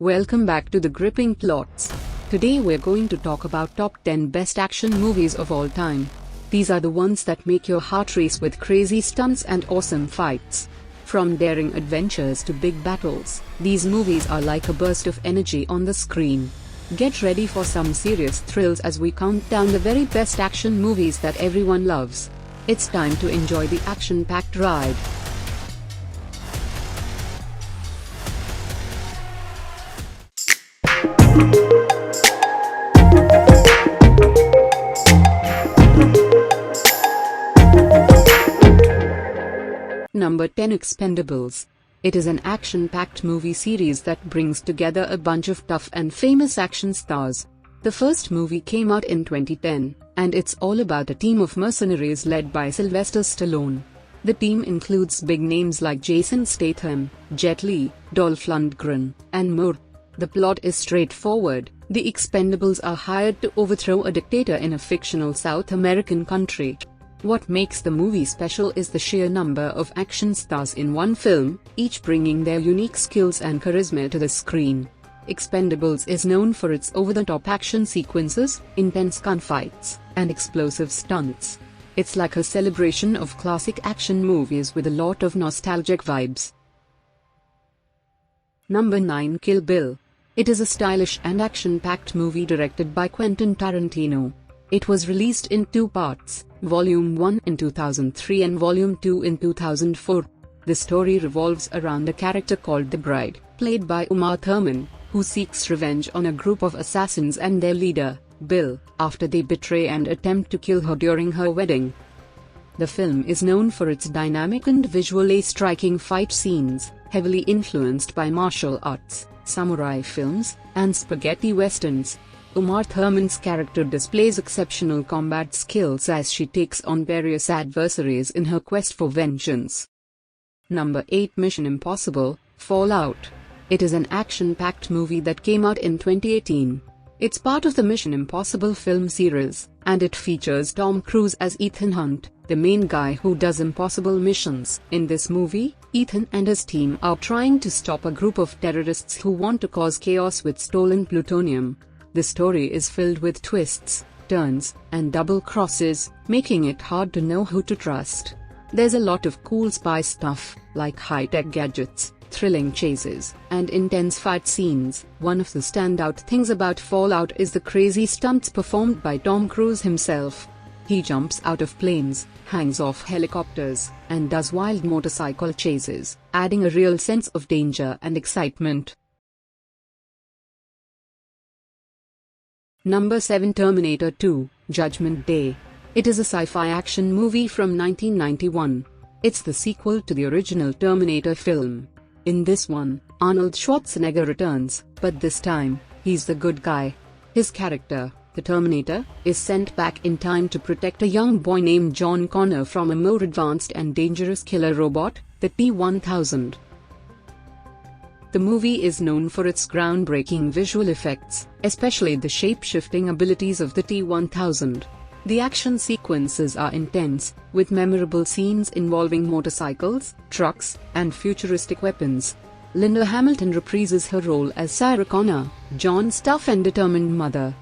Welcome back to the Gripping Plots. Today we're going to talk about top 10 best action movies of all time. These are the ones that make your heart race with crazy stunts and awesome fights. From daring adventures to big battles, these movies are like a burst of energy on the screen. Get ready for some serious thrills as we count down the very best action movies that everyone loves. It's time to enjoy the action-packed ride. Number 10, Expendables. It is an action-packed movie series that brings together a bunch of tough and famous action stars. The first movie came out in 2010, and it's all about a team of mercenaries led by Sylvester Stallone. The team includes big names like Jason Statham, Jet Li, Dolph Lundgren, and more. The plot is straightforward. The Expendables are hired to overthrow a dictator in a fictional South American country. What makes the movie special is the sheer number of action stars in one film, each bringing their unique skills and charisma to the screen. Expendables is known for its over-the-top action sequences, intense gunfights, and explosive stunts. It's like a celebration of classic action movies with a lot of nostalgic vibes. Number 9, Kill Bill. It is a stylish and action-packed movie directed by Quentin Tarantino. It was released in two parts, Volume 1 in 2003 and Volume 2 in 2004. The story revolves around a character called the Bride, played by Uma Thurman, who seeks revenge on a group of assassins and their leader, Bill, after they betray and attempt to kill her during her wedding. The film is known for its dynamic and visually striking fight scenes, heavily influenced by martial arts, samurai films, and spaghetti westerns. Uma Thurman's character displays exceptional combat skills as she takes on various adversaries in her quest for vengeance. Number 8, Mission Impossible: Fallout. It is an action-packed movie that came out in 2018. It's part of the Mission Impossible film series, and it features Tom Cruise as Ethan Hunt, the main guy who does impossible missions. In this movie, Ethan and his team are trying to stop a group of terrorists who want to cause chaos with stolen plutonium. The story is filled with twists, turns, and double crosses, making it hard to know who to trust. There's a lot of cool spy stuff, like high-tech gadgets, thrilling chases, and intense fight scenes. One of the standout things about Fallout is the crazy stunts performed by Tom Cruise himself. He jumps out of planes, hangs off helicopters, and does wild motorcycle chases, adding a real sense of danger and excitement. Number 7, Terminator 2: Judgment Day. It is a sci-fi action movie from 1991. It's the sequel to the original Terminator film. In this one, Arnold Schwarzenegger returns, but this time, he's the good guy. His character, the Terminator, is sent back in time to protect a young boy named John Connor from a more advanced and dangerous killer robot, the T-1000. The movie is known for its groundbreaking visual effects, especially the shape-shifting abilities of the T-1000. The action sequences are intense, with memorable scenes involving motorcycles, trucks, and futuristic weapons. Linda Hamilton reprises her role as Sarah Connor, John's tough and determined mother.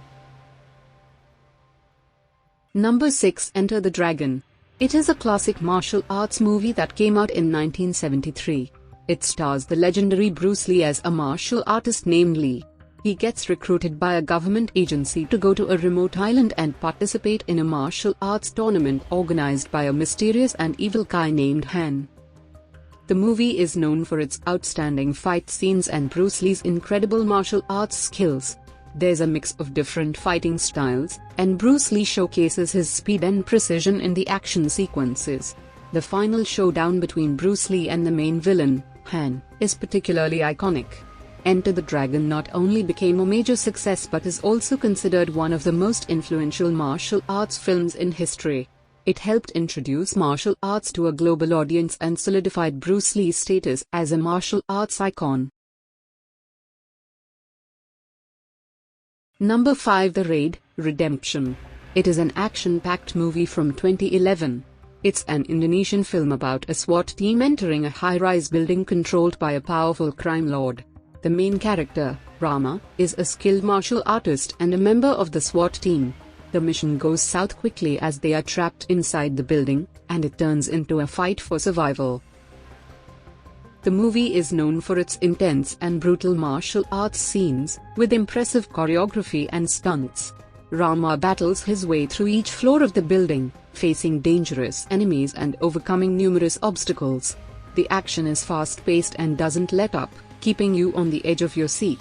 Number 6, Enter the Dragon. It is a classic martial arts movie that came out in 1973. It stars the legendary Bruce Lee as a martial artist named Lee. He gets recruited by a government agency to go to a remote island and participate in a martial arts tournament organized by a mysterious and evil guy named Han. The movie is known for its outstanding fight scenes and Bruce Lee's incredible martial arts skills. There's a mix of different fighting styles, and Bruce Lee showcases his speed and precision in the action sequences. The final showdown between Bruce Lee and the main villain, Han, is particularly iconic. Enter the Dragon not only became a major success but is also considered one of the most influential martial arts films in history. It helped introduce martial arts to a global audience and solidified Bruce Lee's status as a martial arts icon. Number 5, The Raid: Redemption. It is an action-packed movie from 2011. It's an Indonesian film about a SWAT team entering a high-rise building controlled by a powerful crime lord. The main character, Rama, is a skilled martial artist and a member of the SWAT team. The mission goes south quickly as they are trapped inside the building, and it turns into a fight for survival. The movie is known for its intense and brutal martial arts scenes, with impressive choreography and stunts. Rama battles his way through each floor of the building, facing dangerous enemies and overcoming numerous obstacles. The action is fast-paced and doesn't let up, keeping you on the edge of your seat.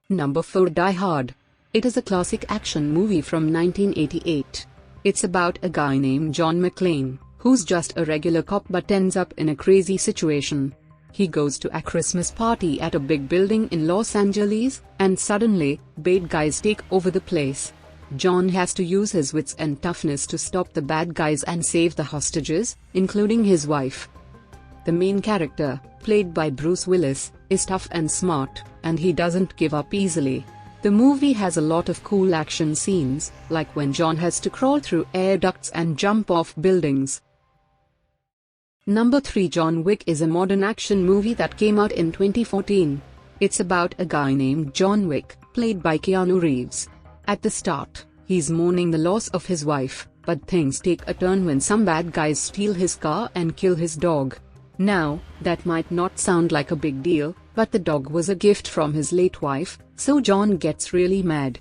Number 4. Die Hard. It is a classic action movie from 1988. It's about a guy named John McClane, who's just a regular cop but ends up in a crazy situation. He goes to a Christmas party at a big building in Los Angeles, and suddenly, bad guys take over the place. John has to use his wits and toughness to stop the bad guys and save the hostages, including his wife. The main character, played by Bruce Willis, is tough and smart, and he doesn't give up easily. The movie has a lot of cool action scenes, like when John has to crawl through air ducts and jump off buildings. Number 3. John Wick is a modern action movie that came out in 2014. It's about a guy named John Wick, played by Keanu Reeves. At the start, he's mourning the loss of his wife, but things take a turn when some bad guys steal his car and kill his dog. Now, that might not sound like a big deal, but the dog was a gift from his late wife, so John gets really mad.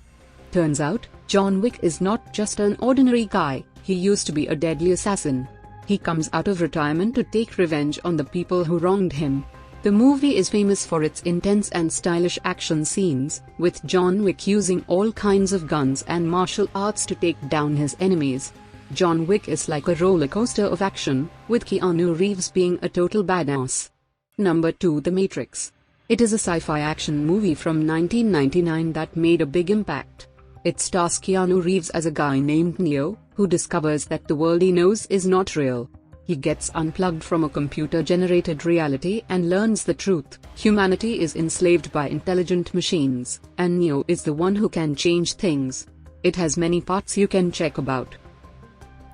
Turns out, John Wick is not just an ordinary guy, he used to be a deadly assassin. He comes out of retirement to take revenge on the people who wronged him. The movie is famous for its intense and stylish action scenes, with John Wick using all kinds of guns and martial arts to take down his enemies. John Wick is like a roller coaster of action, with Keanu Reeves being a total badass. Number 2. The Matrix. It is a sci-fi action movie from 1999 that made a big impact. It stars Keanu Reeves as a guy named Neo, who discovers that the world he knows is not real. He gets unplugged from a computer-generated reality and learns the truth. Humanity is enslaved by intelligent machines, and Neo is the one who can change things. It has many parts you can check about.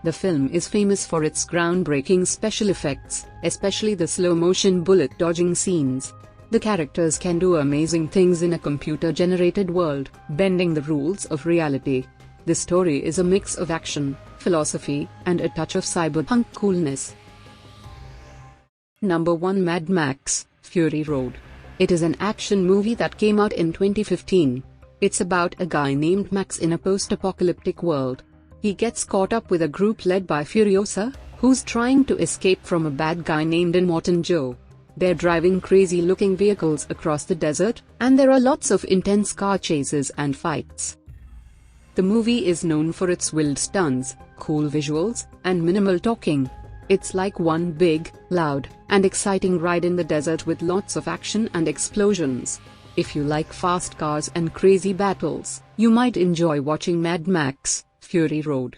The film is famous for its groundbreaking special effects, especially the slow-motion bullet-dodging scenes. The characters can do amazing things in a computer-generated world, bending the rules of reality. The story is a mix of action, philosophy, and a touch of cyberpunk coolness. Number 1. Mad Max: Fury Road. It is an action movie that came out in 2015. It's about a guy named Max in a post-apocalyptic world. He gets caught up with a group led by Furiosa, who's trying to escape from a bad guy named Immortan Joe. They're driving crazy-looking vehicles across the desert, and there are lots of intense car chases and fights. The movie is known for its wild stunts, cool visuals, and minimal talking. It's like one big, loud, and exciting ride in the desert with lots of action and explosions. If you like fast cars and crazy battles, you might enjoy watching Mad Max: Fury Road.